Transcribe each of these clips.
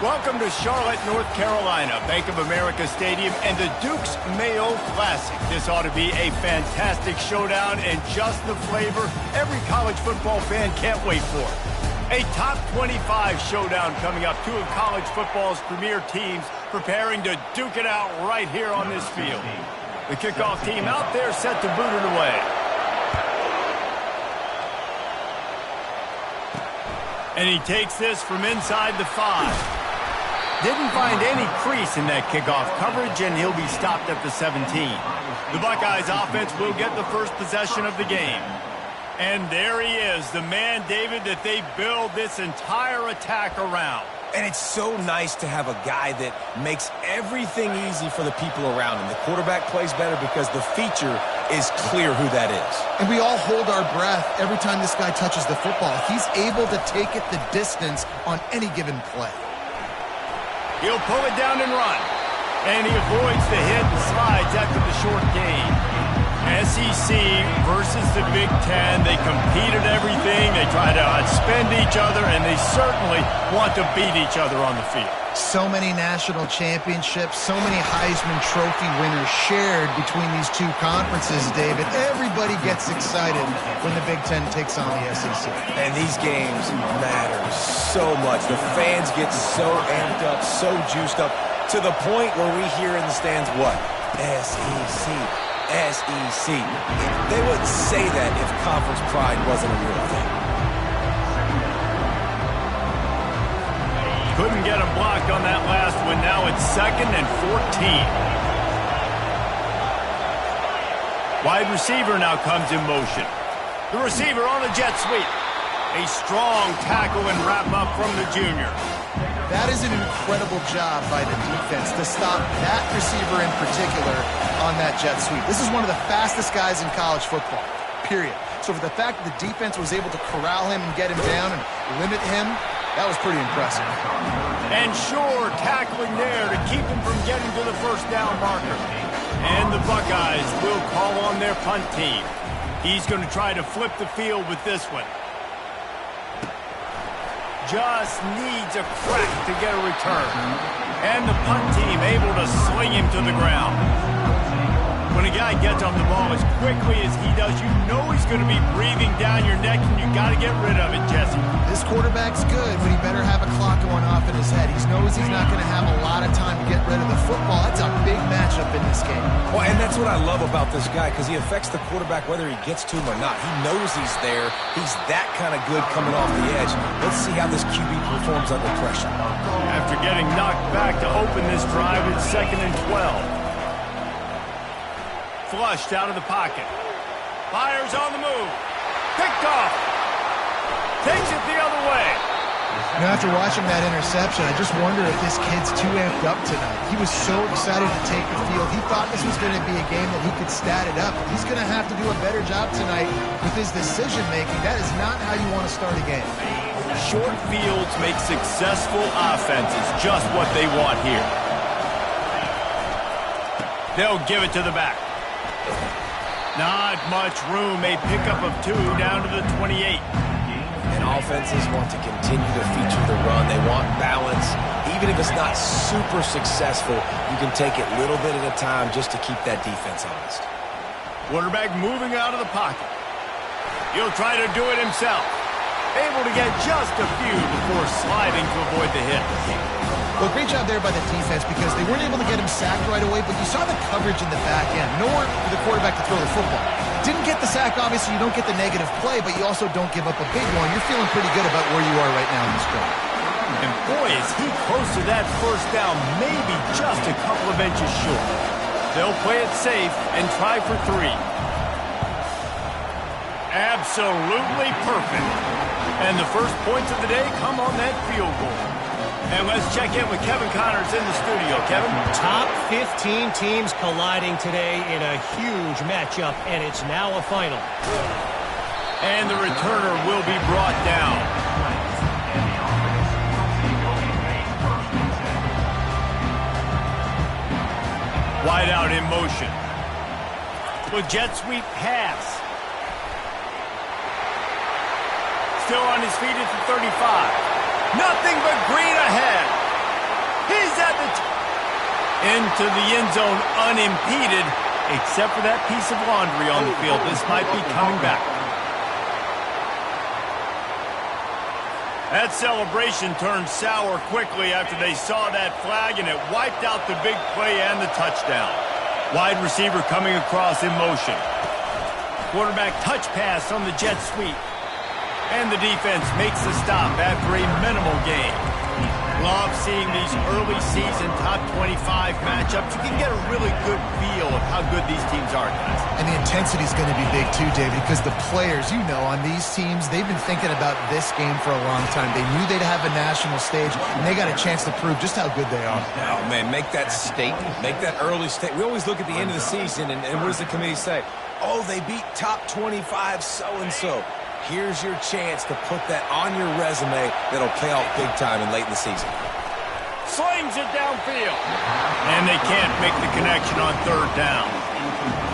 Welcome to Charlotte, North Carolina, Bank of America Stadium, and the Duke's Mayo Classic. This ought to be a fantastic showdown and just the flavor every college football fan can't wait for. A top 25 showdown coming up. Two of college football's premier teams preparing to duke it out right here on this field. The kickoff team out there set to boot it away. And he takes this from inside the 5. Didn't find any crease in that kickoff coverage, and he'll be stopped at the 17. The Buckeyes offense will get the first possession of the game. And there he is, the man, David, that they build this entire attack around. And it's so nice to have a guy that makes everything easy for the people around him. The quarterback plays better because the feature is clear who that is. And we all hold our breath every time this guy touches the football. He's able to take it the distance on any given play. He'll pull it down and run. And he avoids the hit and slides after the short gain. SEC versus the Big Ten. They compete at everything. They try to outspend each other, and they certainly want to beat each other on the field. So many national championships, so many Heisman Trophy winners shared between these two conferences, David. Everybody gets excited when the Big Ten takes on the SEC. And these games matter so much. The fans get so amped up, so juiced up, to the point where we hear in the stands what? SEC. SEC. They wouldn't say that if conference pride wasn't a real thing. Couldn't get him blocked on that last one. Now it's 2nd and 14. Wide receiver now comes in motion. The receiver on a jet sweep. A strong tackle and wrap up from the junior. That is an incredible job by the defense to stop that receiver in particular on that jet sweep. This is one of the fastest guys in college football, period. So for the fact that the defense was able to corral him and get him down and limit him, that was pretty impressive. And sure, tackling there to keep him from getting to the first down marker. And the Buckeyes will call on their punt team. He's going to try to flip the field with this one. Just needs a crack to get a return. And the punt team able to sling him to the ground. When a guy gets off the ball as quickly as he does, you know he's going to be breathing down your neck, and you got to get rid of it, Jesse. This quarterback's good, but he better have a clock going off in his head. He knows he's not going to have a lot of time to get rid of the football. That's a big matchup in this game. Well, and that's what I love about this guy, because he affects the quarterback whether he gets to him or not. He knows he's there. He's that kind of good coming off the edge. Let's see how this QB performs under pressure. After getting knocked back to open this drive, it's 2nd and 12. Flushed out of the pocket. Fires on the move. Picked off. Takes it the other way. You know, after watching that interception, I just wonder if this kid's too amped up tonight. He was so excited to take the field. He thought this was going to be a game that he could stat it up. He's going to have to do a better job tonight with his decision-making. That is not how you want to start a game. Short fields make successful offenses just what they want here. They'll give it to the back. Not much room. A pickup of 2 down to the 28. And offenses want to continue to feature the run. They want balance. Even if it's not super successful, you can take it little bit at a time just to keep that defense honest. Quarterback moving out of the pocket. He'll try to do it himself. Able to get just a few before sliding to avoid the hit. Well, great job there by the defense because they weren't able to get him sacked right away, but you saw the coverage in the back end. Nowhere for the quarterback to throw the football. Didn't get the sack, obviously. You don't get the negative play, but you also don't give up a big one. You're feeling pretty good about where you are right now in this drive. And boy, is he close to that first down, maybe just a couple of inches short. They'll play it safe and try for 3. Absolutely perfect. And the first points of the day come on that field goal. And let's check in with Kevin Connors in the studio. Kevin? Top 15 teams colliding today in a huge matchup, and it's now a final. And the returner will be brought down. Wide out in motion. With jet sweep pass. Still on his feet at the 35. Nothing but green ahead. He's at the into the end zone unimpeded, except for that piece of laundry on the field. This might be coming back. That celebration turned sour quickly after they saw that flag, and it wiped out the big play and the touchdown. Wide receiver coming across in motion. Quarterback touch pass on the jet sweep. And the defense makes the stop after a minimal gain. Love seeing these early season top 25 matchups. You can get a really good feel of how good these teams are, guys. And the intensity is going to be big too, David, because the players, you know, on these teams, they've been thinking about this game for a long time. They knew they'd have a national stage, and they got a chance to prove just how good they are. Oh, man, make that statement. Make that early statement. We always look at the end of the season, and what does the committee say? Oh, they beat top 25 so-and-so. Here's your chance to put that on your resume that'll pay off big time and late in the season. Slings it downfield. And they can't make the connection on third down.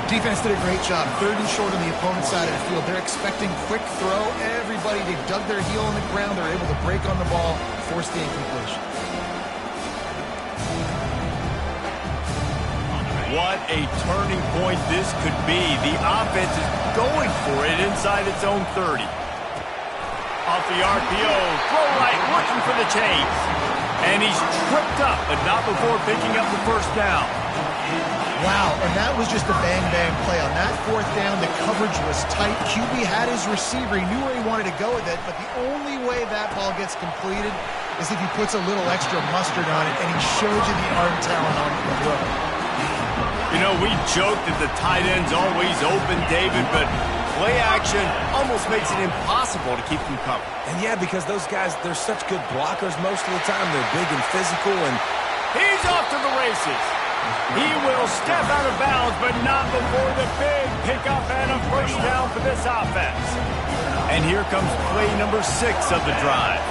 Defense did a great job. Third and short on the opponent's side of the field. They're expecting quick throw. Everybody, they dug their heel in the ground. They're able to break on the ball, force the incompletion. What a turning point this could be. The offense is going for it inside its own 30. Off the RPO, throw right, looking for the chase. And he's tripped up, but not before picking up the first down. Wow, and that was just a bang-bang play. On that fourth down, the coverage was tight. QB had his receiver. He knew where he wanted to go with it, but the only way that ball gets completed is if he puts a little extra mustard on it, and he shows you the arm talent on the throw. You know, we joke that the tight end's always open, David, but play action almost makes it impossible to keep them covered. And yeah, because those guys, they're such good blockers most of the time. They're big and physical, and he's off to the races. He will step out of bounds, but not before the big pickup and a first down for this offense. And here comes play number 6 of the drive.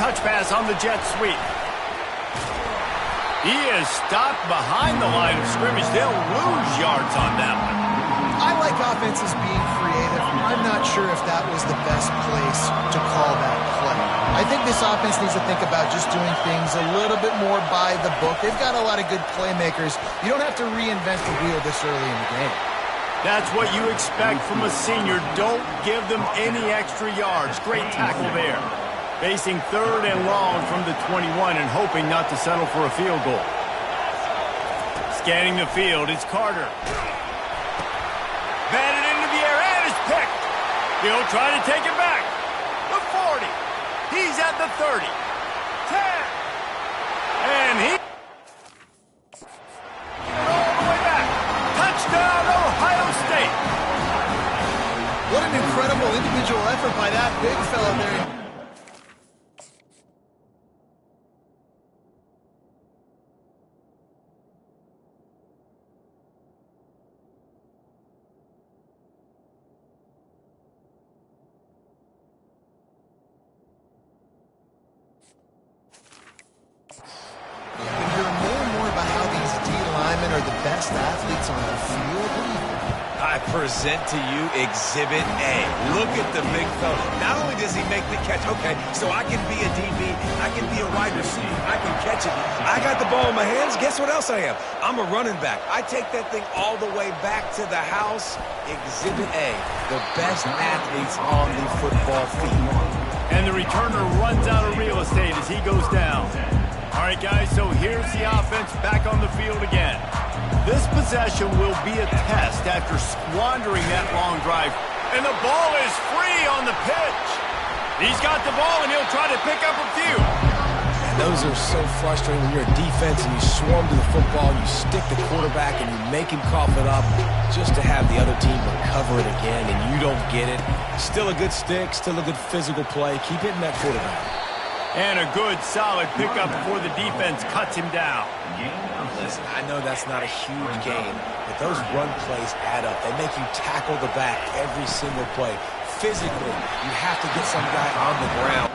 Touch pass on the jet sweep. He is stopped behind the line of scrimmage. They'll lose yards on that one. I like offenses being creative. I'm not sure if that was the best place to call that play. I think this offense needs to think about just doing things a little bit more by the book. They've got a lot of good playmakers. You don't have to reinvent the wheel this early in the game. That's what you expect from a senior. Don't give them any extra yards. Great tackle there. Facing third and long from the 21 and hoping not to settle for a field goal. Scanning the field, it's Carter. Batted into the air and is picked. He'll try to take it back. The 40. He's at the 30. 10. And he... all the way back. Touchdown, Ohio State. What an incredible individual effort by that big fella there. Athletes on the field. I present to you Exhibit A. Look at the big fella. Not only does he make the catch, okay, so I can be a DB, I can be a wide receiver, I can catch it. I got the ball in my hands. Guess what else I am? I'm a running back. I take that thing all the way back to the house. Exhibit A, the best athletes on the football field. And the returner runs out of real estate as he goes down. All right, guys, so here's the offense back on the field again. This possession will be a test after squandering that long drive. And the ball is free on the pitch. He's got the ball, and he'll try to pick up a few. And those are so frustrating when you're a defense and you swarm to the football, you stick the quarterback, and you make him cough it up just to have the other team recover it again, and you don't get it. Still a good stick, still a good physical play. Keep hitting that quarterback. And a good, solid pickup before the defense cuts him down. Listen, I know that's not a huge gain, but those run plays add up. They make you tackle the back every single play. Physically, you have to get some guy on the ground.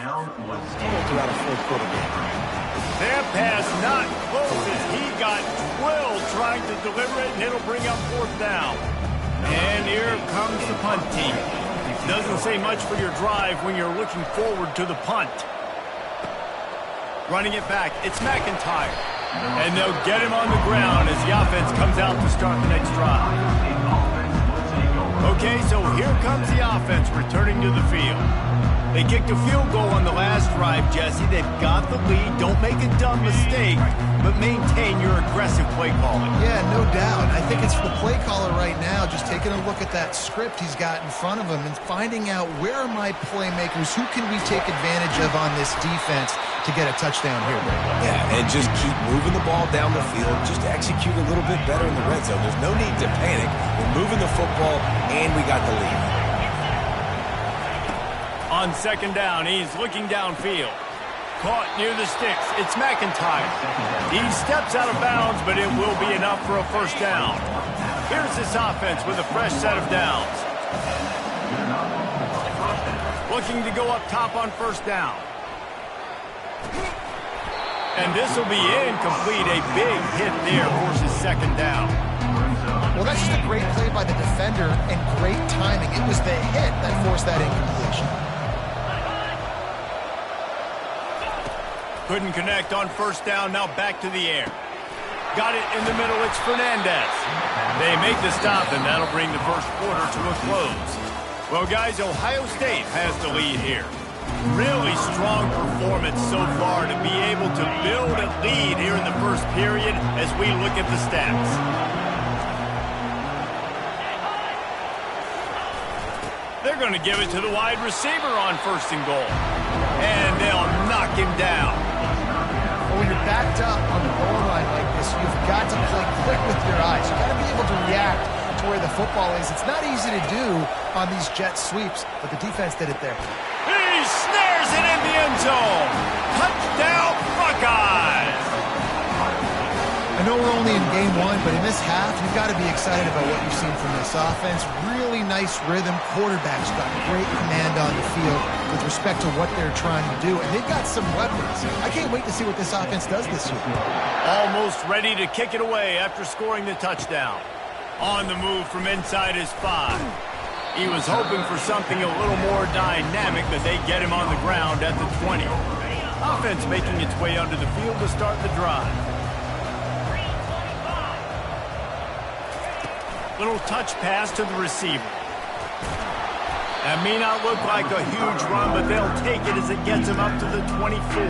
Throughout a full quarter game. That pass not close as he got drilled trying to deliver it, and it'll bring up 4th down. And here comes the punt team. Doesn't say much for your drive when you're looking forward to the punt. Running it back, it's McIntyre. And they'll get him on the ground as the offense comes out to start the next drive. Okay, so here comes the offense returning to the field. They kicked a field goal on the last drive, Jesse. They've got the lead. Don't make a dumb mistake, but maintain your aggressive play calling. Yeah, no doubt. I think it's the play caller right now just taking a look at that script he's got in front of him and finding out where are my playmakers, who can we take advantage of on this defense to get a touchdown here. Yeah, and just keep moving the ball down the field. Just execute a little bit better in the red zone. There's no need to panic. We're moving the football, and we got the lead. On 2nd down, he's looking downfield. Caught near the sticks. It's McIntyre. He steps out of bounds, but it will be enough for a 1st down. Here's this offense with a fresh set of downs. Looking to go up top on 1st down. And this will be incomplete. A big hit there forces 2nd down. Well, that's just a great play by the defender and great timing. It was the hit that forced that incompletion. Couldn't connect on 1st down, now back to the air. Got it in the middle, it's Fernandez. They make the stop, and that'll bring the 1st quarter to a close. Well, guys, Ohio State has the lead here. Really strong performance so far to be able to build a lead here in the 1st period as we look at the stats. They're going to give it to the wide receiver on 1st and goal. And they'll knock him down. When you're backed up on the goal line like this, you've got to play quick with your eyes. You've got to be able to react to where the football is. It's not easy to do on these jet sweeps, but the defense did it there. He snares it in the end zone. Touchdown, Buckeyes! I know we're only in game 1, but in this half, you've got to be excited about what you've seen from this offense. Really nice rhythm. Quarterback's got great command on the field with respect to what they're trying to do. And they've got some weapons. I can't wait to see what this offense does this year. Almost ready to kick it away after scoring the touchdown. On the move from inside his 5. He was hoping for something a little more dynamic, but they get him on the ground at the 20. Offense making its way onto the field to start the drive. Little touch pass to the receiver. That may not look like a huge run, but they'll take it as it gets them up to the 24.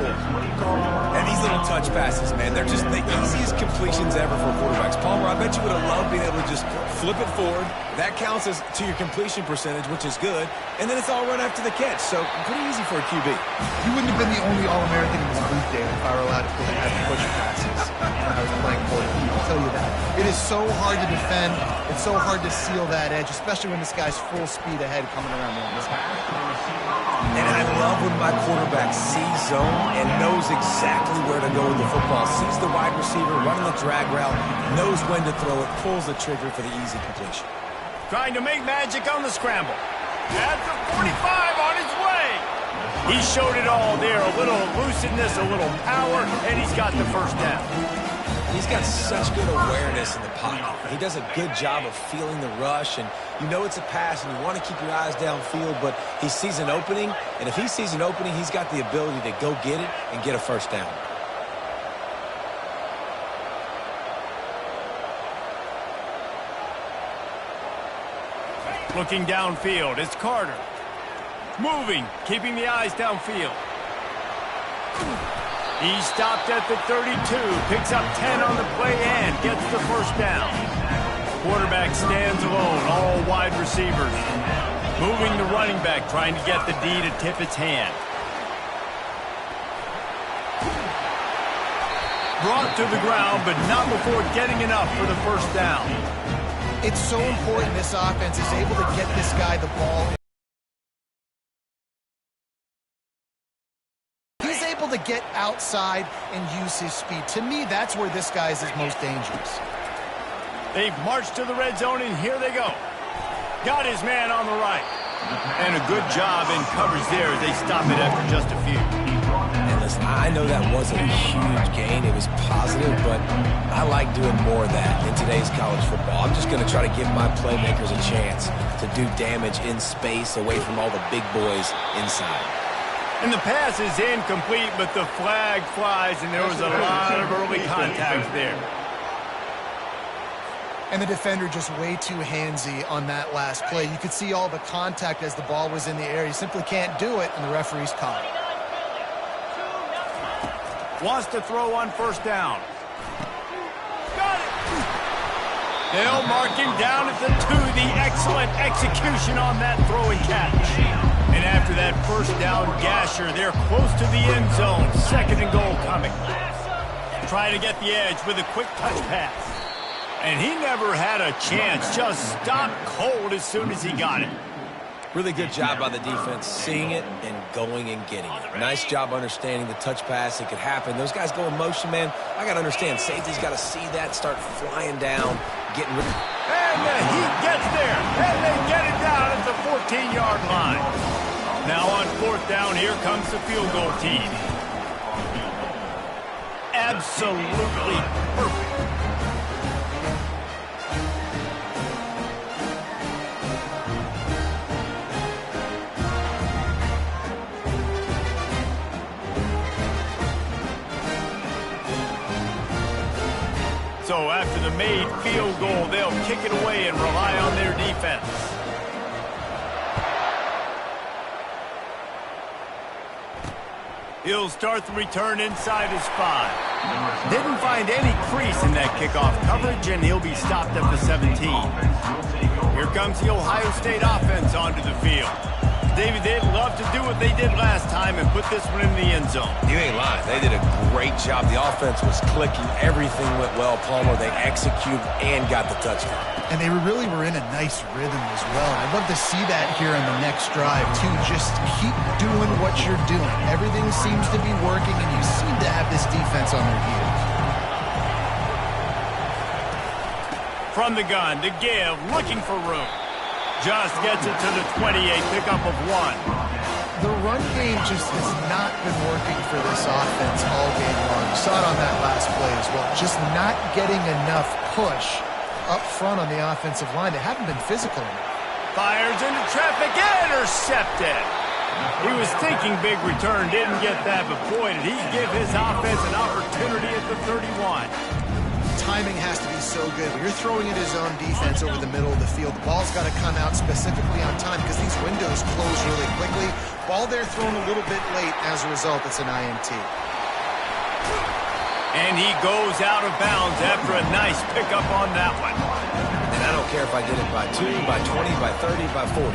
And these little touch passes, man, they're just the easiest completions ever for quarterbacks. Palmer, I bet you would have loved being able to just flip it forward. That counts as to your completion percentage, which is good. And then it's all run after the catch, so pretty easy for a QB. You wouldn't have been the only All-American in this league, Dave, if I were allowed to have push passes when I was playing quarterback. I'll tell you that. It is so hard to defend. It's so hard to seal that edge, especially when this guy's full speed ahead coming around the end. And I love when my quarterback sees zone and knows exactly where to go with the football. Sees the wide receiver running the drag route, knows when to throw it, pulls the trigger for the easy completion. Trying to make magic on the scramble. At the 45 on his way. He showed it all there. A little elusiveness, a little power, and he's got the 1st down. He's got such good awareness in the pocket. He does a good job of feeling the rush, and you know it's a pass, and you want to keep your eyes downfield, but he sees an opening, and if he sees an opening, he's got the ability to go get it and get a 1st down. Looking downfield, it's Carter. Moving, keeping the eyes downfield. He stopped at the 32, picks up 10 on the play and gets the 1st down. Quarterback stands alone, all wide receivers. Moving the running back, trying to get the D to tip its hand. Brought to the ground, but not before getting enough for the 1st down. It's so important this offense is able to get this guy the ball. He's able to get outside and use his speed. To me, that's where this guy is his most dangerous. They've marched to the red zone, and here they go. Got his man on the right. And a good job in coverage there as they stop it after just a few. And listen, I know that wasn't a huge gain. It was positive, but I like doing more of that in today's college football. I'm just going to try to give my playmakers a chance to do damage in space away from all the big boys inside. And the pass is incomplete, but the flag flies, and there was a lot of early contact there. And the defender just way too handsy on that last play. You could see all the contact as the ball was in the air. He simply can't do it, and the referee's caught it. Wants to throw on first down. Got it! They'll mark him down at the 2. The excellent execution on that throw and catch. And after that first down gasher, they're close to the end zone. 2nd and goal coming. Trying to get the edge with a quick touch pass. And he never had a chance. Just stopped cold as soon as he got it. Really good job by the defense, seeing it and going and getting it. Nice job understanding the touch pass. It could happen. Those guys go in motion, man. I got to understand. Safety's got to see that, start flying down, getting rid of it. And the heat gets there. And they get it down at the 14-yard line. Now on 4th down, here comes the field goal team. Absolutely perfect. So after the made field goal, they'll kick it away and rely on their defense. He'll start the return inside his 5. Didn't find any crease in that kickoff coverage, and he'll be stopped at the 17. Here comes the Ohio State offense onto the field. David, they'd love to do what they did last time and put this one in the end zone. You ain't lying. They did a great job. The offense was clicking. Everything went well, Palmer. They executed and got the touchdown. And they really were in a nice rhythm as well. I'd love to see that here in the next drive, too. Just keep doing what you're doing. Everything seems to be working, and you seem to have this defense on their heels. From the gun, to give, looking for room. Just gets it to the 28, pickup of 1. The run game just has not been working for this offense all game long. You saw it on that last play as well. Just not getting enough push up front on the offensive line. They haven't been physical enough. Fires into traffic, intercepted. He was thinking big return, didn't get that, but boy, did he give his offense an opportunity at the 31. Timing has to be so good. When you're throwing at his own defense over the middle of the field, the ball's got to come out specifically on time because these windows close really quickly. Ball there thrown a little bit late. As a result, it's an INT. And he goes out of bounds after a nice pickup on that one. And I don't care if I did it by 2, by 20, by 30, by 40.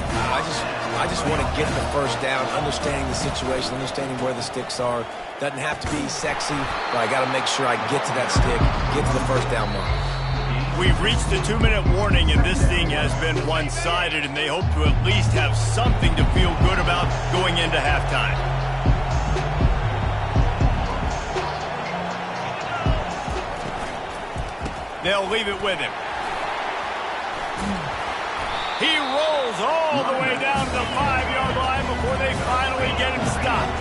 I just want to get the first down, understanding the situation, understanding where the sticks are. Doesn't have to be sexy, but I got to make sure I get to that stick, get to the first down mark. We've reached the 2-minute warning, and this thing has been one-sided, and they hope to at least have something to feel good about going into halftime. They'll leave it with him. He rolls all the way down to the 5-yard line before they finally get him stopped.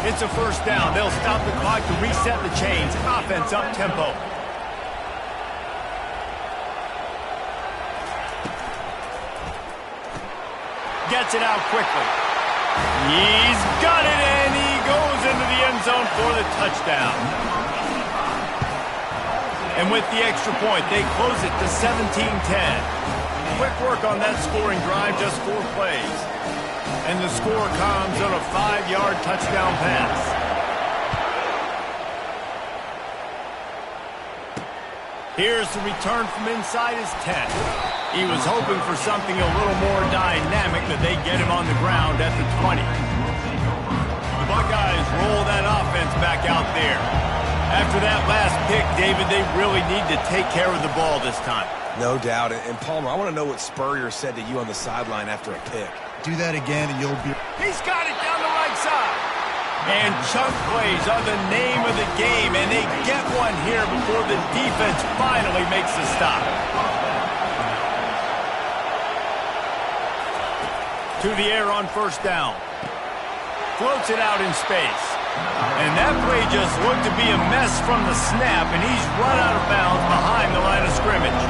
It's a first down. They'll stop the clock to reset the chains. Offense up tempo. Gets it out quickly. He's got it, and he goes into the end zone for the touchdown. And with the extra point, they close it to 17-10. Quick work on that scoring drive, just 4 plays. And the score comes on a 5-yard touchdown pass. Here's the return from inside his 10. He was hoping for something a little more dynamic, but they get him on the ground at the 20. The Buckeyes roll that offense back out there. After that last pick, David, they really need to take care of the ball this time. No doubt. And Palmer, I want to know what Spurrier said to you on the sideline after a pick. Do that again, and you'll be... He's got it down the right side. And chunk plays are the name of the game, and they get one here before the defense finally makes the stop. To the air on first down. Floats it out in space. And that play just looked to be a mess from the snap, and he's run out of bounds behind the line of scrimmage.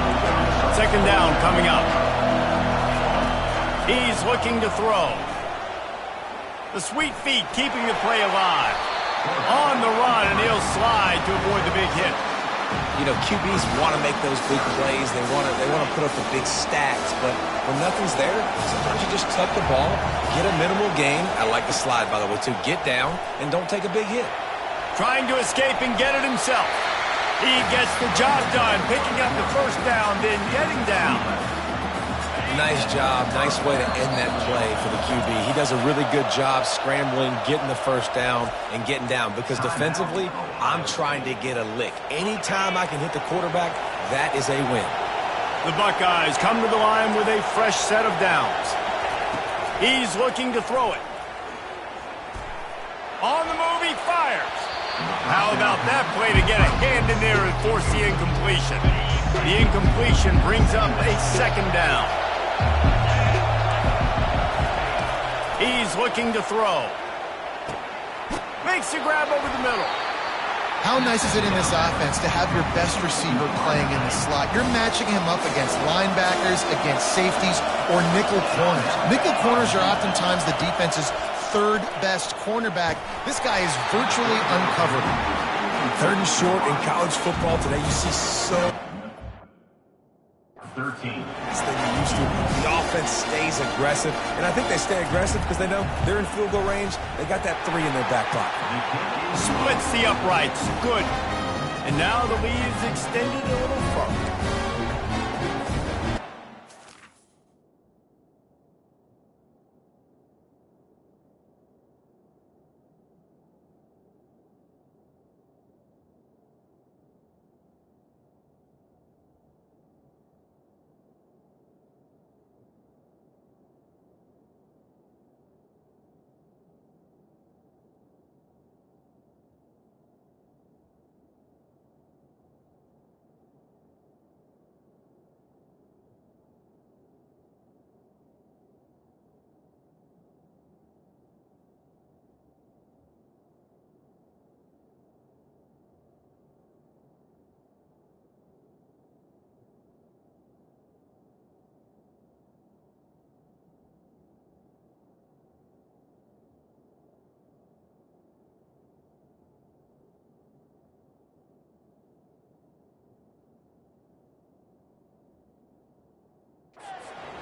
Second down coming up. He's looking to throw. The sweet feet keeping the play alive. On the run, and he'll slide to avoid the big hit. You know, QBs want to make those big plays. They want to put up the big stacks, but when nothing's there, sometimes you just tuck the ball, get a minimal gain. I like the slide, by the way, too. Get down and don't take a big hit. Trying to escape and get it himself. He gets the job done, picking up the first down, then getting down. Nice job. Nice way to end that play for the QB. He does a really good job scrambling, getting the first down, and getting down. Because defensively, I'm trying to get a lick. Anytime I can hit the quarterback, that is a win. The Buckeyes come to the line with a fresh set of downs. He's looking to throw it. On the move, he fires. How about that play to get a hand in there and force the incompletion? The incompletion brings up a second down. He's looking to throw. Makes a grab over the middle. How nice is it in this offense to have your best receiver playing in the slot? You're matching him up against linebackers, against safeties, or nickel corners. Nickel corners are oftentimes the defense's third best cornerback. This guy is virtually uncoverable. Third and short in college football today. You see so 13. This thing you're used to. The offense stays aggressive, and I think they stay aggressive because they know they're in field goal range. They got that 3 in their back pocket. Splits the uprights. Good. And now the lead is extended a little further.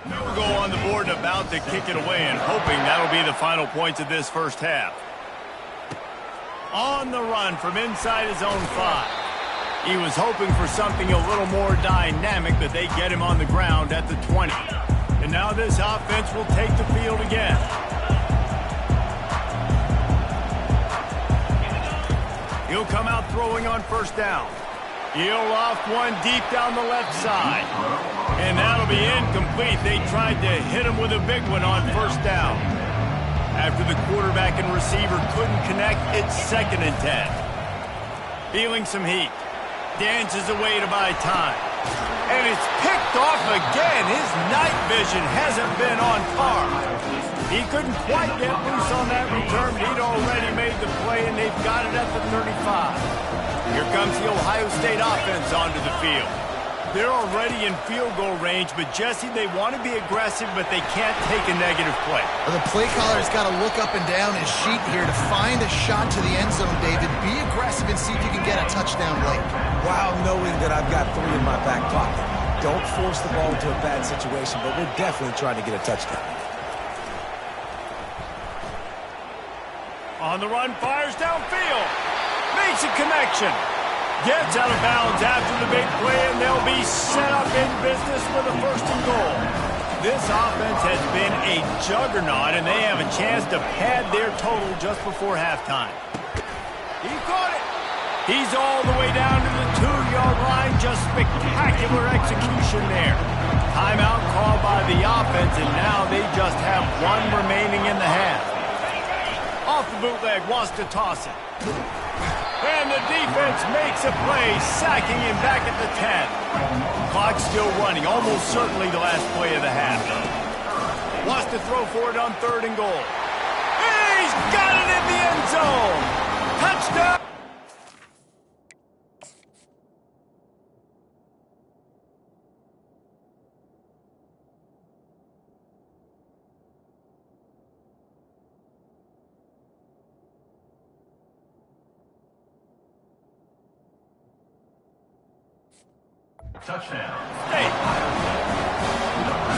No goal on the board and about to kick it away, and hoping that'll be the final points of this first half. On the run from inside his own 5. He was hoping for something a little more dynamic, but they get him on the ground at the 20. And now this offense will take the field again. He'll come out throwing on first down. He'll loft one deep down the left side. And that'll be incomplete. They tried to hit him with a big one on first down. After the quarterback and receiver couldn't connect, it's 2nd and 10. Feeling some heat. Dances away to buy time. And it's picked off again. His night vision hasn't been on par. He couldn't quite get loose on that return. He'd already made the play, and they've got it at the 35. Here comes the Ohio State offense onto the field. They're already in field goal range, but Jesse, they want to be aggressive, but they can't take a negative play. Well, the play caller's got to look up and down his sheet here to find a shot to the end zone, David. Be aggressive and see if you can get a touchdown late. While knowing that I've got 3 in my back pocket. Don't force the ball into a bad situation, but we're definitely trying to get a touchdown. On the run, fires downfield. Makes a connection. Gets out of bounds after the big play, and they'll be set up in business with a 1st and goal. This offense has been a juggernaut, and they have a chance to pad their total just before halftime. He caught it. He's all the way down to the 2-yard line. Just spectacular execution there. Timeout called by the offense, and now they just have 1 remaining in the half. Off the bootleg, wants to toss it. And the defense makes a play, sacking him back at the 10. Clock still running, almost certainly the last play of the half. Wants to throw for it on 3rd and goal. He's got it in the end zone. Touchdown. Touchdown. Hey.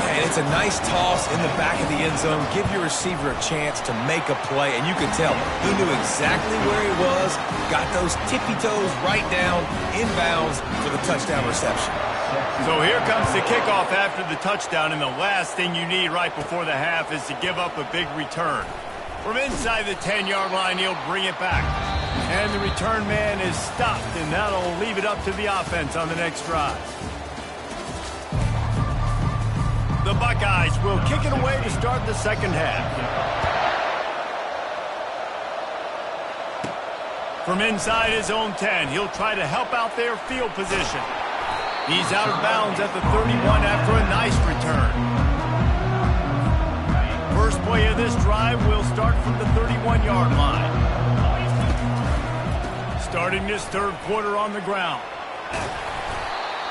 And it's a nice toss in the back of the end zone. Give your receiver a chance to make a play, and you can tell he knew exactly where he was, got those tippy toes right down, inbounds for the touchdown reception. So here comes the kickoff after the touchdown, and the last thing you need right before the half is to give up a big return. From inside the 10-yard line, he'll bring it back. And the return man is stopped, and that'll leave it up to the offense on the next drive. The Buckeyes will kick it away to start the second half. From inside his own 10, he'll try to help out their field position. He's out of bounds at the 31 after a nice return. First play of this drive will start from the 31-yard line. Starting this third quarter on the ground.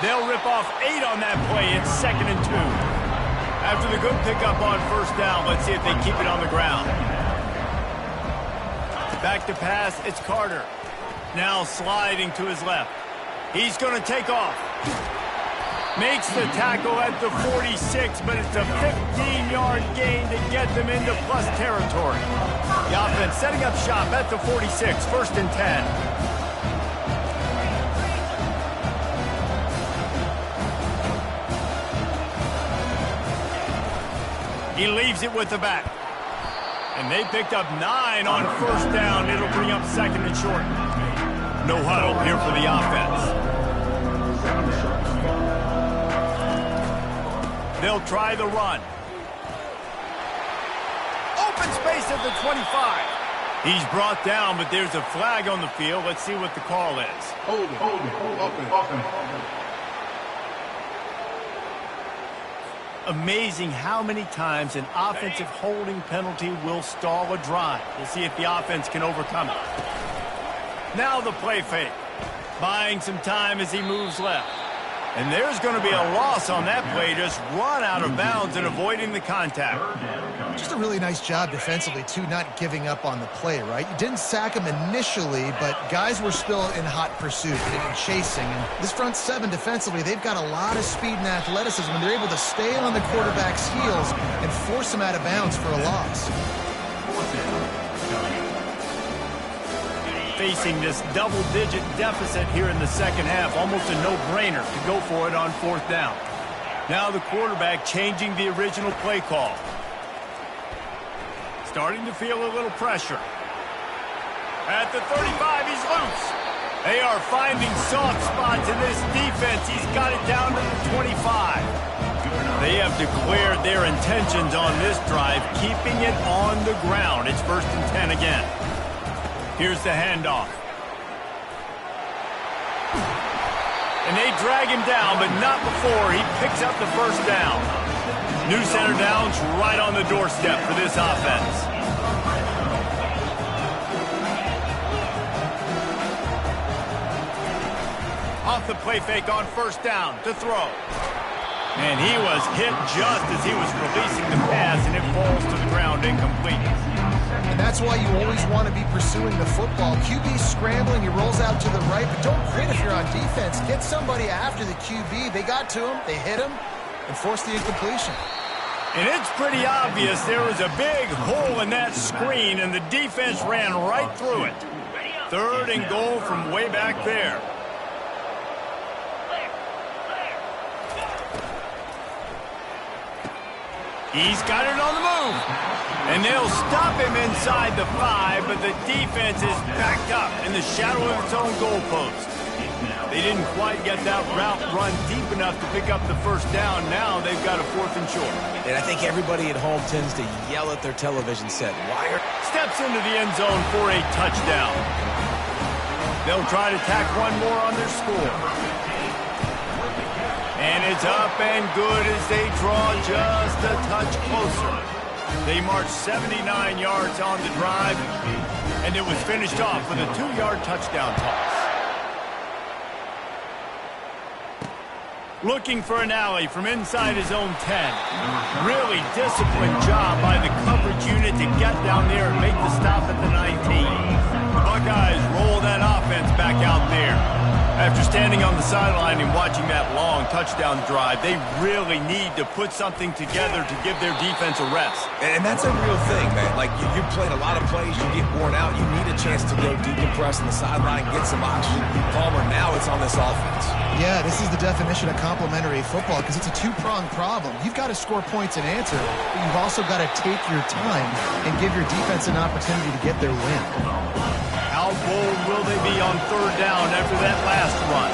They'll rip off 8 on that play. It's 2nd and 2. After the good pickup on first down, let's see if they keep it on the ground. Back to pass, it's Carter. Now sliding to his left. He's going to take off. Makes the tackle at the 46, but it's a 15-yard gain to get them into plus territory. The offense setting up shop at the 46, 1st and 10. He leaves it with the back. And they picked up 9 on first down. It'll bring up 2nd and short. No huddle here for the offense. They'll try the run. Open space at the 25. He's brought down, but there's a flag on the field. Let's see what the call is. Hold it. Amazing how many times an offensive holding penalty will stall a drive. We'll see if the offense can overcome it. Now the play fake. Buying some time as he moves left. And there's going to be a loss on that play. Just run out of bounds and avoiding the contact. Just a really nice job defensively, too, not giving up on the play, right? You didn't sack him initially, but guys were still in hot pursuit and chasing. And this front 7 defensively, they've got a lot of speed and athleticism, and they're able to stay on the quarterback's heels and force him out of bounds for a loss. Facing this double-digit deficit here in the second half, almost a no-brainer to go for it on 4th down. Now the quarterback changing the original play call. Starting to feel a little pressure. At the 35, he's loose. They are finding soft spots in this defense. He's got it down to the 25. They have declared their intentions on this drive, keeping it on the ground. It's 1st and 10 again. Here's the handoff. And they drag him down, but not before he picks up the first down. New center downs right on the doorstep for this offense. Off the play fake on first down to throw. And he was hit just as he was releasing the pass, and it falls to the ground incomplete. And that's why you always want to be pursuing the football. QB scrambling, he rolls out to the right, but don't quit if you're on defense. Get somebody after the QB. They got to him, they hit him, and forced the incompletion. And it's pretty obvious there was a big hole in that screen, and the defense ran right through it. 3rd and goal from way back there. He's got it on the move. And they'll stop him inside the 5, but the defense is backed up in the shadow of its own goalpost. They didn't quite get that route run deep enough to pick up the first down. Now they've got a 4th and short. And I think everybody at home tends to yell at their television set. Steps into the end zone for a touchdown. They'll try to tack one more on their score. And it's up and good as they draw just a touch closer. They marched 79 yards on the drive, and it was finished off with a 2-yard touchdown toss. Looking for an alley from inside his own 10. Really disciplined job by the coverage unit to get down there and make the stop at the 19. The Buckeyes roll that offense back out there. After standing on the sideline and watching that long touchdown drive, they really need to put something together to give their defense a rest. And that's a real thing, man. Like, you played a lot of plays, you get worn out, you need a chance to go decompress on the sideline, get some oxygen. Palmer, now it's on this offense. Yeah, this is the definition of complementary football because it's a two-pronged problem. You've got to score points and answer, but you've also got to take your time and give your defense an opportunity to get their win. How bold will they be on third down after that last run?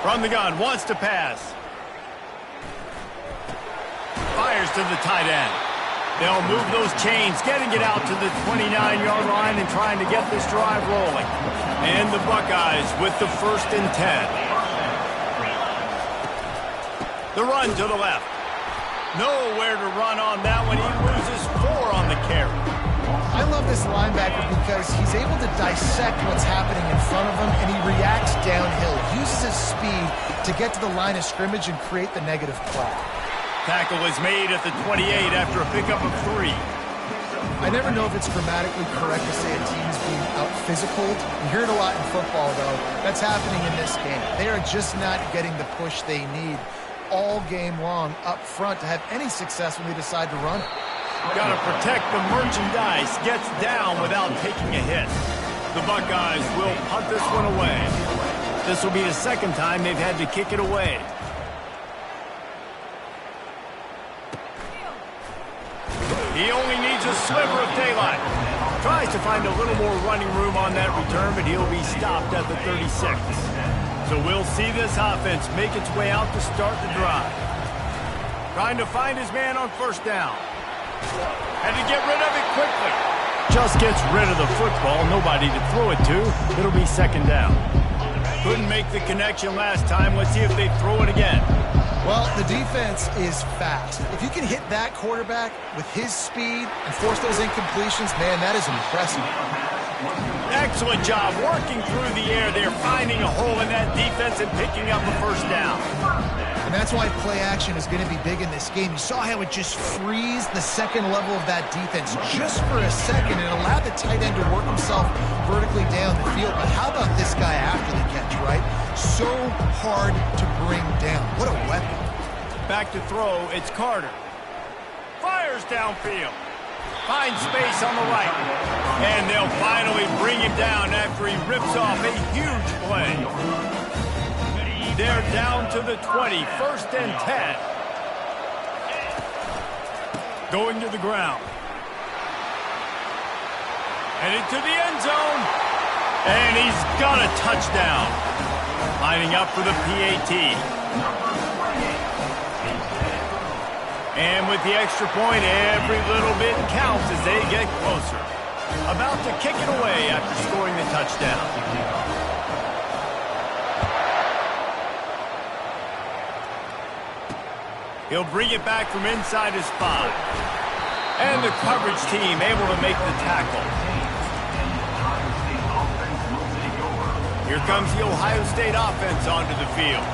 From the gun, wants to pass. Fires to the tight end. They'll move those chains, getting it out to the 29-yard line and trying to get this drive rolling. And the Buckeyes with the 1st and 10. The run to the left. Nowhere to run on that one. He loses 4 on the carry. I love this linebacker because he's able to dissect what's happening in front of him, and he reacts downhill, uses his speed to get to the line of scrimmage and create the negative play. Tackle is made at the 28 after a pickup of 3. I never know if it's grammatically correct to say a team's being out-physicaled. You hear it a lot in football, though. That's happening in this game. They are just not getting the push they need all game long up front to have any success when they decide to run it. Got to protect the merchandise. Gets down without taking a hit. The Buckeyes will punt this one away. This will be the second time they've had to kick it away. He only needs a sliver of daylight. Tries to find a little more running room on that return, but he'll be stopped at the 36. So we'll see this offense make its way out to start the drive. Trying to find his man on 1st down. Had to get rid of it quickly. Just gets rid of the football. Nobody to throw it to. It'll be 2nd down. Couldn't make the connection last time. Let's see if they throw it again. Well, the defense is fast. If you can hit that quarterback with his speed and force those incompletions, man, that is impressive. Excellent job working through the air. They're finding a hole in that defense and picking up a 1st down. And that's why play action is going to be big in this game. You saw how it just frees the second level of that defense just for a second and allowed the tight end to work himself vertically down the field. But how about this guy after the catch, right? So hard to bring down. What a weapon. Back to throw, it's Carter. Fires downfield. Finds space on the right. And they'll finally bring him down after he rips off a huge play. They're down to the 20, 1st and 10. Going to the ground. And into the end zone. And he's got a touchdown. Lining up for the PAT. And with the extra point, every little bit counts as they get closer. About to kick it away after scoring the touchdown. He'll bring it back from inside his 5. And the coverage team able to make the tackle. Here comes the Ohio State offense onto the field.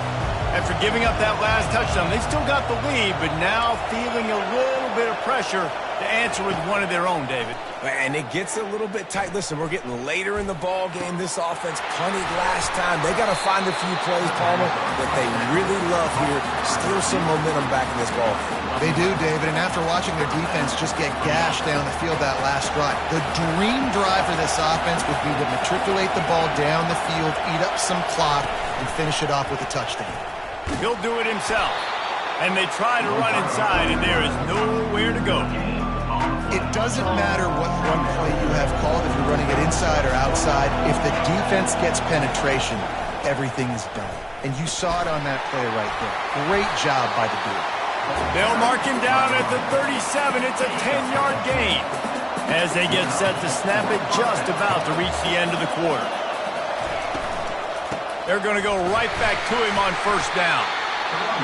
After giving up that last touchdown, they still got the lead, but now feeling a little bit of pressure to answer with one of their own, David. And it gets a little bit tight. Listen, we're getting later in the ball game. This offense punted last time. They got to find a few plays, Palmer, that they really love here. Steal some momentum back in this ball. They do, David, and after watching their defense just get gashed down the field that last drive, the dream drive for this offense would be to matriculate the ball down the field, eat up some clock, and finish it off with a touchdown. He'll do it himself. And they try to run inside, and there is nowhere to go. It doesn't matter what run play you have called, if you're running it inside or outside. If the defense gets penetration, everything is done. And you saw it on that play right there. Great job by the dude. They'll mark him down at the 37. It's a 10-yard gain as they get set to snap it just about to reach the end of the quarter. They're going to go right back to him on first down.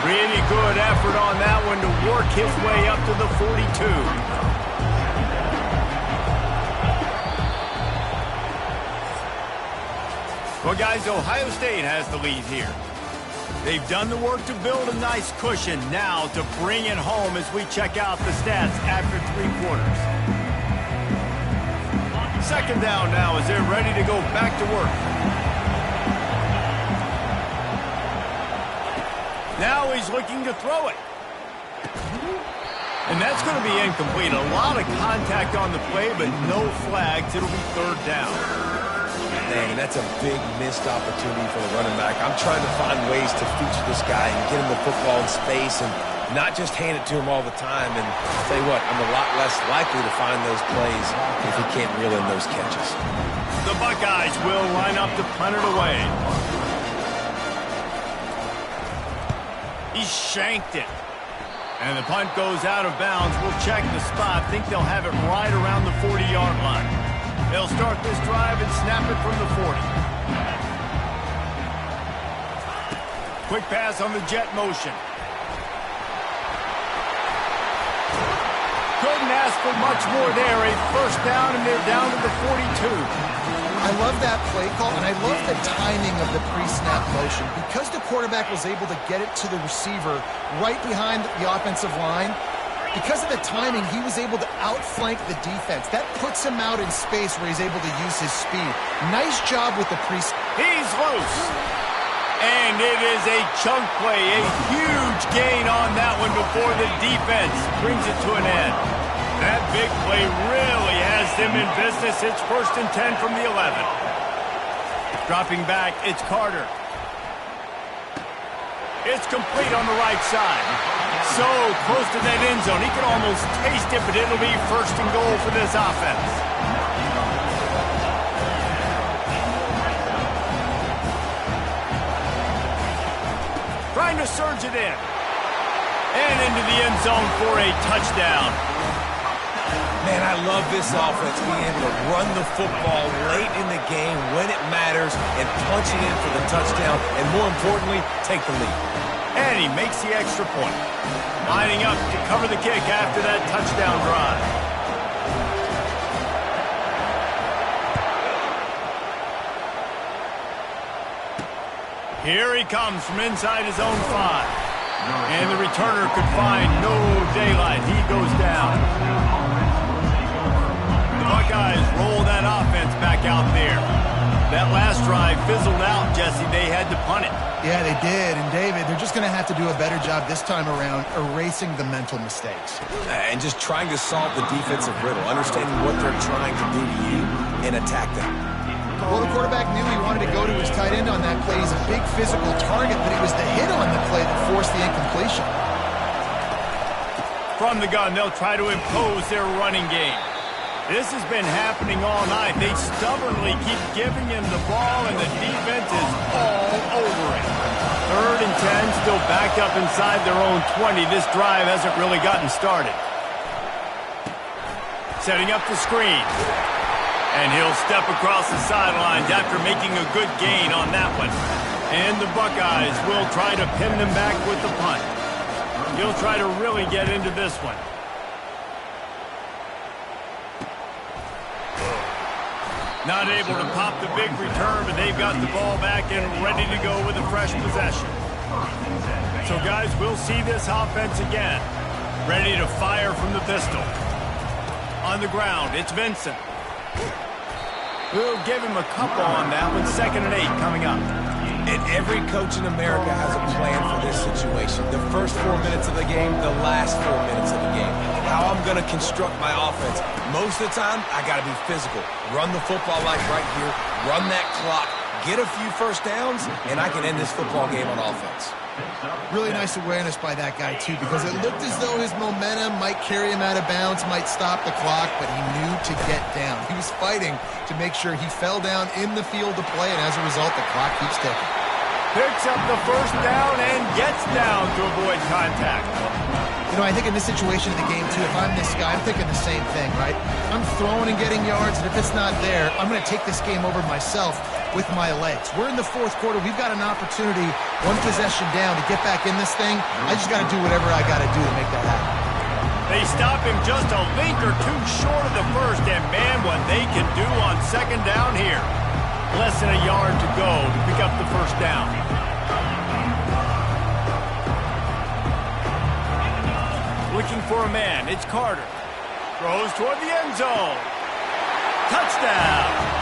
Really good effort on that one to work his way up to the 42. Well, guys, Ohio State has the lead here. They've done the work to build a nice cushion. Now to bring it home as we check out the stats after 3 quarters. Second down now as they're ready to go back to work. Now he's looking to throw it. And that's going to be incomplete. A lot of contact on the play, but no flags. It'll be third down. Man, that's a big missed opportunity for the running back. I'm trying to find ways to feature this guy and get him the football in space and not just hand it to him all the time. And I'll tell you what, I'm a lot less likely to find those plays if he can't reel in those catches. The Buckeyes will line up to punt it away. He shanked it. And the punt goes out of bounds. We'll check the spot. Think they'll have it right around the 40-yard line. They'll start this drive and snap it from the 40. Quick pass on the jet motion. Couldn't ask for much more there. A first down, and they're down to the 42. I love that play call, and I love the timing of the pre-snap motion. Because the quarterback was able to get it to the receiver right behind the offensive line, because of the timing, he was able to outflank the defense. That puts him out in space where he's able to use his speed. Nice job with the pre-snap. He's loose. And it is a chunk play, a huge gain on that one before the defense brings it to an end. That big play really has them in business. It's 1st and 10 from the 11. Dropping back, it's Carter. It's complete on the right side. So close to that end zone. He can almost taste it, but it'll be 1st and goal for this offense. Trying to surge it in. And into the end zone for a touchdown. Man, I love this offense being able to run the football late in the game when it matters and punch it in for the touchdown and, more importantly, take the lead. And he makes the extra point. Lining up to cover the kick after that touchdown drive. Here he comes from inside his own 5. And the returner could find no daylight. He goes down. The Buckeyes roll that offense back out there. That last drive fizzled out, Jesse. They had to punt it. Yeah, they did. And, David, they're just going to have to do a better job this time around erasing the mental mistakes. And just trying to solve the defensive riddle, understanding what they're trying to do to you and attack them. Well, the quarterback knew he wanted to go to his tight end on that play. He's a big physical target, but it was the hit on the play that forced the incompletion. From the gun, they'll try to impose their running game. This has been happening all night. They stubbornly keep giving him the ball, and the defense is all over it. 3rd and 10, still backed up inside their own 20. This drive hasn't really gotten started. Setting up the screen. And he'll step across the sidelines after making a good gain on that one. And the Buckeyes will try to pin them back with the punt. He'll try to really get into this one. Not able to pop the big return, but they've got the ball back and ready to go with a fresh possession. So, guys, we'll see this offense again. Ready to fire from the pistol. On the ground, it's Vincent. We'll give him a couple on that one. 2nd and 8 coming up. And every coach in America has a plan for this situation. The first 4 minutes of the game, the last 4 minutes of the game. How I'm going to construct my offense. Most of the time, I got to be physical. Run the football like right here. Run that clock. Get a few first downs, and I can end this football game on offense. Really nice awareness by that guy, too, because it looked as though his momentum might carry him out of bounds, might stop the clock, but he knew to get down. He was fighting to make sure he fell down in the field to play, and as a result, the clock keeps ticking. Picks up the first down and gets down to avoid contact. You know, I think in this situation in the game, too, if I'm this guy, I'm thinking the same thing, right? I'm throwing and getting yards, and if it's not there, I'm going to take this game over myself. with my legs. We're in the fourth quarter. We've got an opportunity, one possession down, to get back in this thing. I just got to do whatever I got to do to make that happen. They stop him just a link or two short of the first, and man, what they can do on second down here. Less than a yard to go to pick up the first down. Looking for a man, it's Carter. Throws toward the end zone. Touchdown!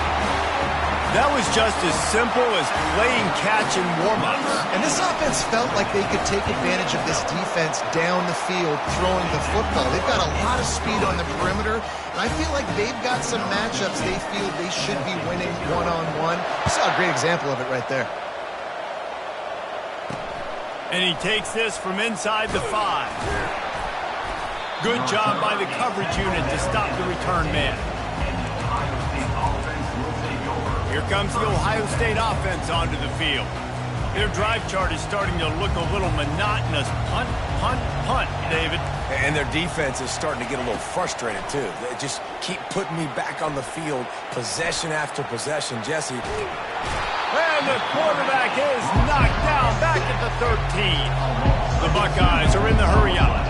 That was just as simple as playing catch and warm-ups. And this offense felt like they could take advantage of this defense down the field throwing the football. They've got a lot of speed on the perimeter, and I feel like they've got some matchups they feel they should be winning one-on-one. You saw a great example of it right there. And he takes this from inside the 5. Good job by the coverage unit to stop the return man. Here comes the Ohio State offense onto the field. Their drive chart is starting to look a little monotonous. Punt, punt, punt, David. And their defense is starting to get a little frustrated, too. They just keep putting me back on the field, possession after possession. Jesse. And the quarterback is knocked down back at the 13. The Buckeyes are in the hurry-up.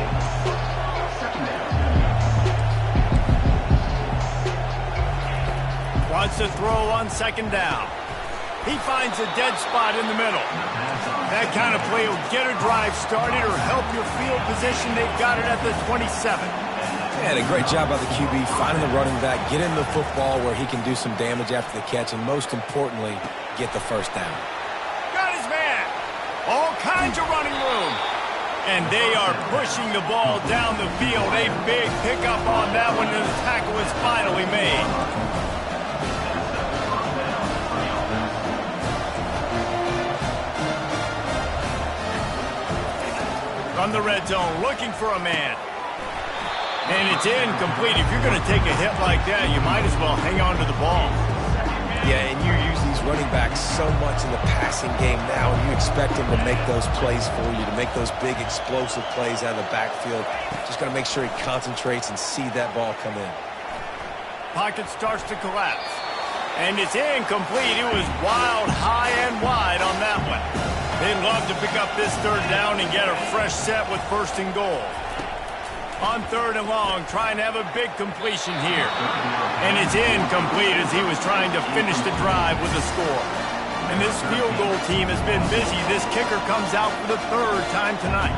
Wants to throw on second down. He finds a dead spot in the middle. That kind of play will get a drive started or help your field position. They've got it at the 27. And a great job by the QB finding the running back, get in the football where he can do some damage after the catch, and most importantly, get the first down. Got his man. All kinds of running room. And they are pushing the ball down the field. A big pickup on that one, and the tackle is finally made. From the red zone, looking for a man. And it's incomplete. If you're going to take a hit like that, you might as well hang on to the ball. Yeah, and you use these running backs so much in the passing game now, and you expect them to make those plays for you, to make those big explosive plays out of the backfield. Just got to make sure he concentrates and see that ball come in. Pocket starts to collapse. And it's incomplete. It was wild, high and wide on that one. They'd love to pick up this third down and get a fresh set with first and goal. On third and long, trying to have a big completion here. And it's incomplete as he was trying to finish the drive with a score. And this field goal team has been busy. This kicker comes out for the third time tonight.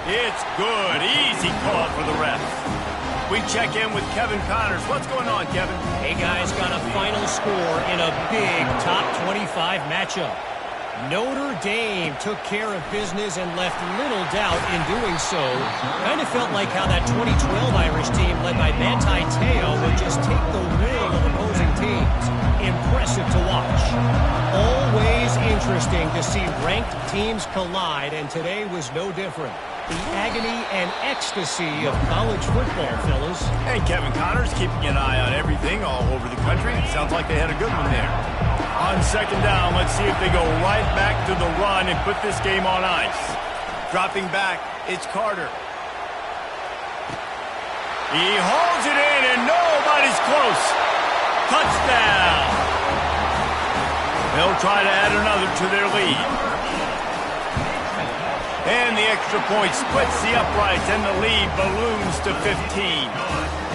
It's good. Easy call for the refs. We check in with Kevin Connors. What's going on, Kevin? Hey, guys, got a final score in a big top 25 matchup. Notre Dame took care of business and left little doubt in doing so. Kind of felt like how that 2012 Irish team led by Manti Te'o would just take the will of opposing teams. Impressive to watch. Always interesting to see ranked teams collide, and today was no different. The agony and ecstasy of college football, fellas. Hey, Kevin Connors keeping an eye on everything all over the country. Sounds like they had a good one there. On second down, let's see if they go right back to the run and put this game on ice. Dropping back, it's Carter. He holds it in, and nobody's close. Touchdown! They'll try to add another to their lead. And the extra point splits the uprights, and the lead balloons to 15.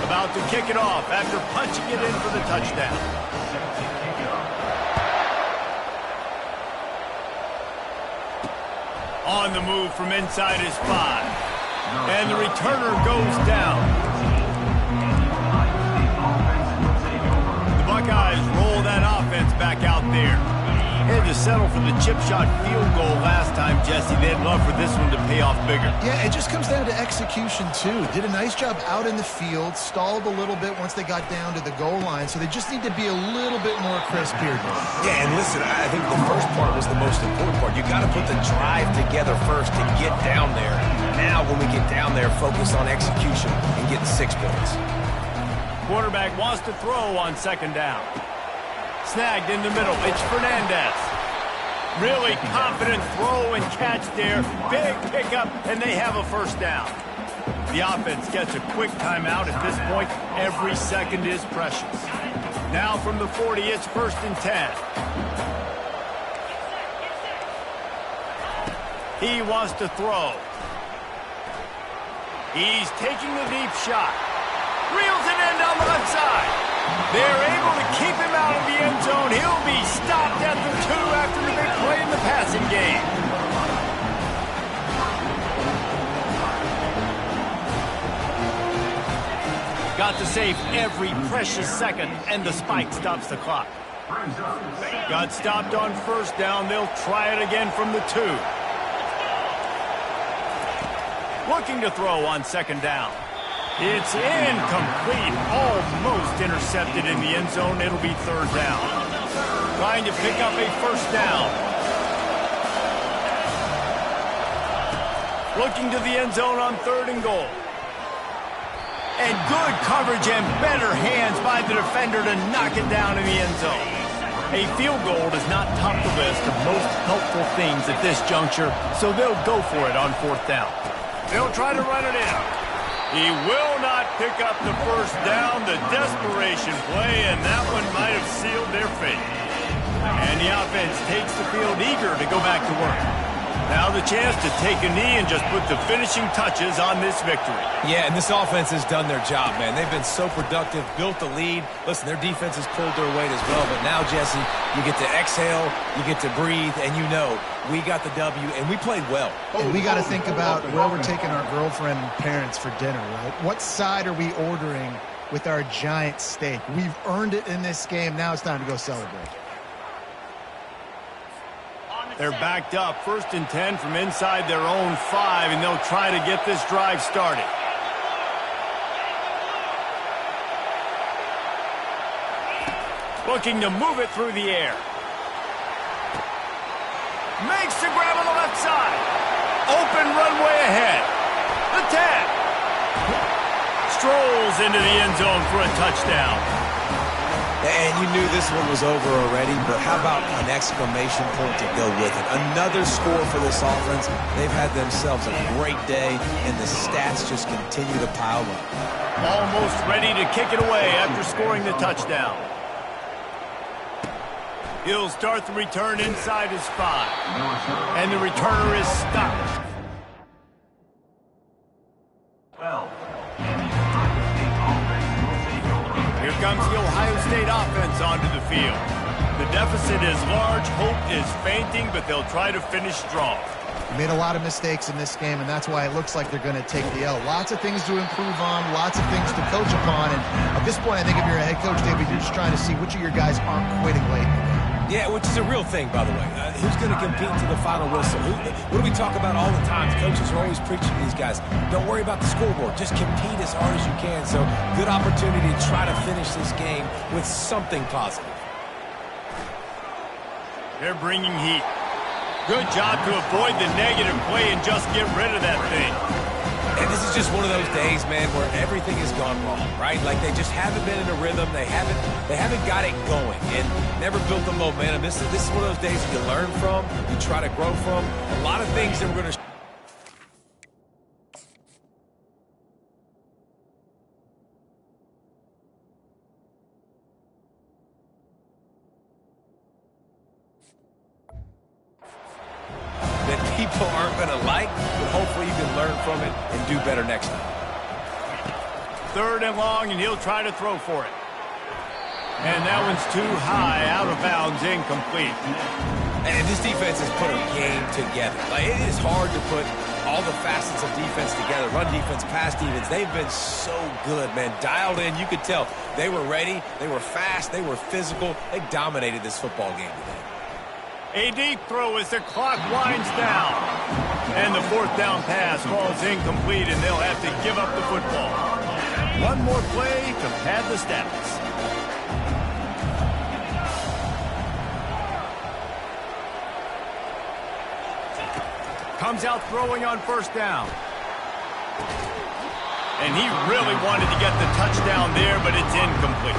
About to kick it off after punching it in for the touchdown. On the move from inside his 5. And the returner goes down. The Buckeyes roll that offense back out there. Had to settle for the chip shot field goal last time, Jesse. They'd love for this one to pay off bigger. Yeah, it just comes down to execution, too. Did a nice job out in the field, stalled a little bit once they got down to the goal line, so they just need to be a little bit more crisp here. Yeah, and listen, I think the first part was the most important part. You got to put the drive together first to get down there. Now, when we get down there, focus on execution and getting 6 points. Quarterback wants to throw on second down. Snagged in the middle. It's Fernandez. Really confident throw and catch there. Big pickup, and they have a first down. The offense gets a quick timeout. At this point, every second is precious. Now from the 40, it's 1st and 10. He wants to throw. He's taking the deep shot. Reels it in down the left side. They're able to keep him out of the end zone. He'll be stopped at the 2 after the big play in the passing game. Got to save every precious second, and the spike stops the clock. Got stopped on 1st down. They'll try it again from the 2. Looking to throw on 2nd down. It's incomplete. Almost intercepted in the end zone. It'll be 3rd down. Trying to pick up a 1st down. Looking to the end zone on 3rd and goal. And good coverage and better hands by the defender to knock it down in the end zone. A field goal does not top the list of most helpful things at this juncture, so they'll go for it on 4th down. They'll try to run it in. He will not pick up the 1st down. The desperation play, and that one might have sealed their fate. And the offense takes the field eager to go back to work. Now the chance to take a knee and just put the finishing touches on this victory. Yeah, and this offense has done their job, man. They've been so productive, built the lead. Listen, their defense has pulled their weight as well. But now, Jesse, you get to exhale, you get to breathe, and you know we got the W, and we played well. And we got to think about where we're taking our girlfriend and parents for dinner, right? What side are we ordering with our giant steak? We've earned it in this game. Now it's time to go celebrate. They're backed up, 1st and 10 from inside their own 5, and they'll try to get this drive started. Looking to move it through the air. Makes the grab on the left side. Open runway ahead. The 10. Strolls into the end zone for a touchdown. And you knew this one was over already, but how about an exclamation point to go with it? Another score for this offense. They've had themselves a great day, and the stats just continue to pile up. Almost ready to kick it away after scoring the touchdown. He'll start the return inside his 5. And the returner is stopped. 12. Here comes the Ohio State offense onto the field. The deficit is large, hope is fainting, but they'll try to finish strong. Made a lot of mistakes in this game, and that's why it looks like they're going to take the L. Lots of things to improve on, lots of things to coach upon, and at this point, I think if you're a head coach, David, you're just trying to see which of your guys aren't quitting late. Yeah, which is a real thing, by the way. Who's going to compete to the final whistle? What do we talk about all the time? Coaches are always preaching to these guys. Don't worry about the scoreboard. Just compete as hard as you can. So, good opportunity to try to finish this game with something positive. They're bringing heat. Good job to avoid the negative play and just get rid of that thing. And this is just one of those days, man, where everything has gone wrong, right? Like they just haven't been in a rhythm. They haven't got it going and never built the momentum. This is one of those days you learn from, you try to grow from. A lot of things that we're going to that people aren't going to like, but hopefully you can learn from it and do better next time. 3rd and long, and he'll try to throw for it. And that one's too high, out of bounds, incomplete. And this defense has put a game together. Like, it is hard to put all the facets of defense together. Run defense, pass defense. They've been so good, man. Dialed in. You could tell they were ready. They were fast. They were physical. They dominated this football game today. A deep throw as the clock winds down. And the 4th down pass falls incomplete, and they'll have to give up the football. One more play to pad the stats. Comes out throwing on 1st down. And he really wanted to get the touchdown there, but it's incomplete.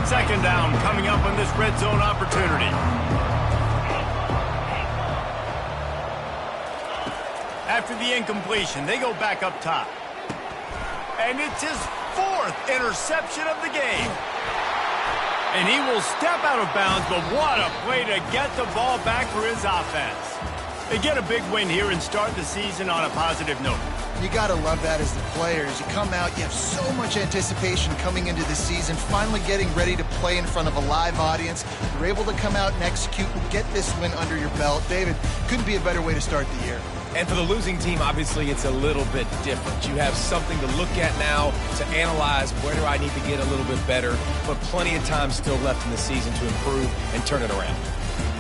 2nd down coming up on this red zone opportunity. After the incompletion, they go back up top. And it's his 4th interception of the game. And he will step out of bounds, but what a play to get the ball back for his offense. They get a big win here and start the season on a positive note. You got to love that as the players. You come out, you have so much anticipation coming into the season, finally getting ready to play in front of a live audience. You're able to come out and execute and get this win under your belt. David, couldn't be a better way to start the year. And for the losing team, obviously, it's a little bit different. You have something to look at now to analyze where do I need to get a little bit better, but plenty of time still left in the season to improve and turn it around.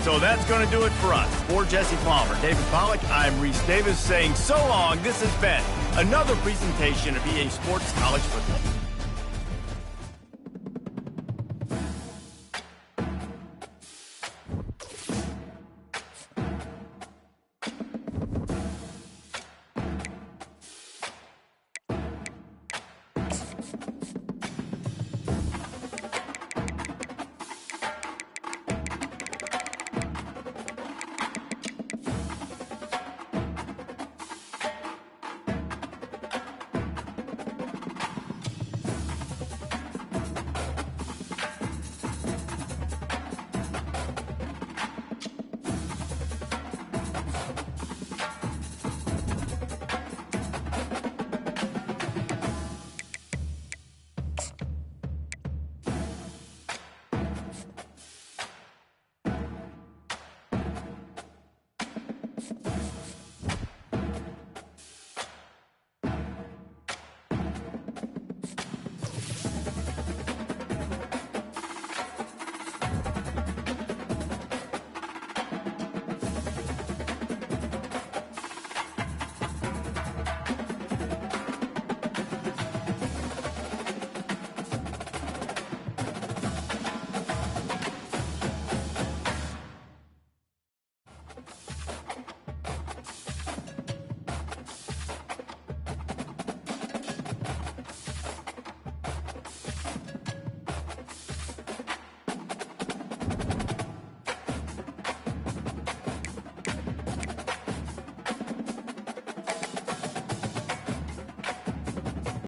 So that's going to do it for us. For Jesse Palmer, David Pollack, I'm Reese Davis saying so long. This has been another presentation of EA Sports College Football.